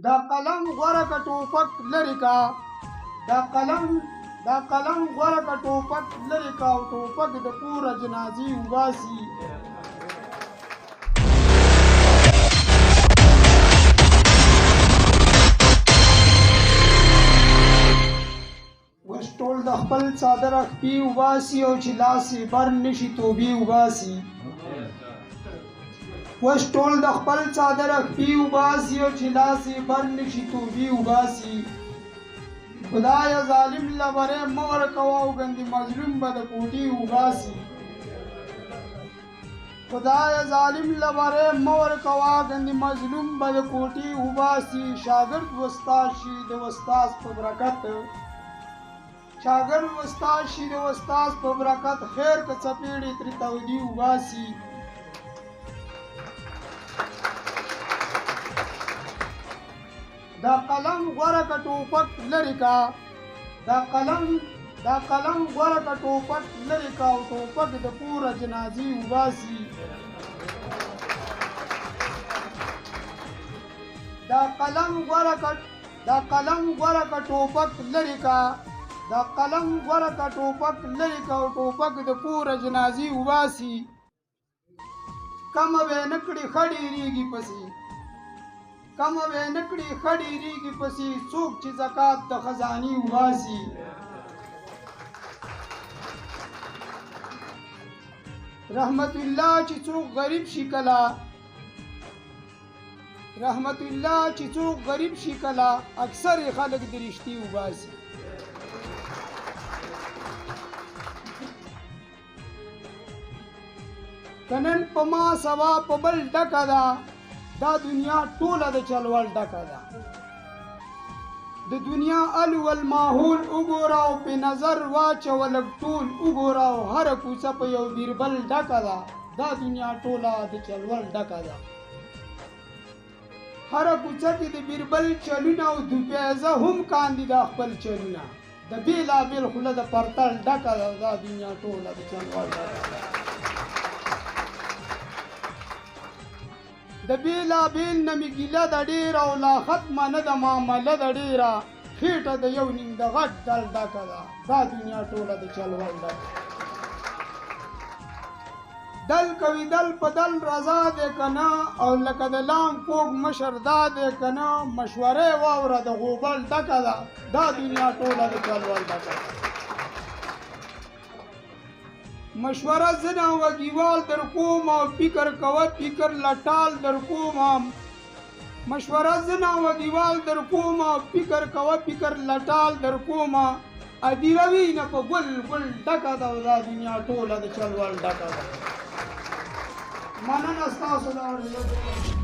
دا قلم غوره که ټوپک لرې کا دا قلم غوره که ټوپک لرې کا او ټوپک د کوره جنازې وباسي. اوس ټول د خپل څادر خپې وباسي او چې لاس یې بر نشي توبې وباسي. اوس ټول د خپل څادر خپې وباسي او چې لاس یې بر نشي توبې وباسي. خدایه ظالم له بری مه ورکوه او ګندې مظلوم به د کوټې وباسي. خدایه ظالم له بری مه ورکوه ګندې مظلوم به د کوټې وباسي. شاګرد استاد شي د استاد په برکت شاګرد استاد شي د استاد په برکت خیر که څپېړې ترې تودې وباسي. دا قلم غوره که ټوپک لرې کا دا قلم غوره که ټوپک لرې کا او ټوپک د کوره جنازې وباسي. دا قلم غوره که ټوپک لرې کا او ټوپک د کوره جنازې وباسي. کمه به نه کړي ښه ډېرېږي پسې څوک چې زکات د خزانې وباسي. رحمت الله چې څوک غریب شي کله اکثر خلک د رښتې وباسي. کنن په ما سوا په بل ډکه ده دا دنیا ټوله د چلول ډکه ده. د دنیا الول ماحول وګوره او په نظر واچوه لږ ټول وګوره او هره کوڅه په یو بیربل ډکه ده. دا دنیا ټوله د چلول ډکه ده. هره کوڅه کې د بیربل چلونه او دوپیزه هم کاندي دا خپل چلونه. د بېلابېل خوله د پرتل ډکه ده. دا دنیا ټوله د چلول ډکه ده. د بېلابېل نه مې ګیله ده ډېره او لا ختمه نه ده معامله ده ډېره. خېټه د یو نیم د غټ دل ډکه ده. دا دنیا ټوله د چلول ډکه ده. دل کوي دل په دل رضا دی که نه او لکه د لام کوږ مشر دا دی که نه. مشورې واوره د غوبل ډکه ده. دا دنیا ټوله د چلول ډکه ده. مشوره زنه وګیوال در کوم او فکر کوه فکر لټال در کوم. مشوره زنه وګیوال در کوم او فکر کوه فکر لټال در کوم. ادیره وینه په ګل ګل ډکه ده. دا دنیا ټوله د چلول ډکه ده. مننه ستاسو د اورېدو.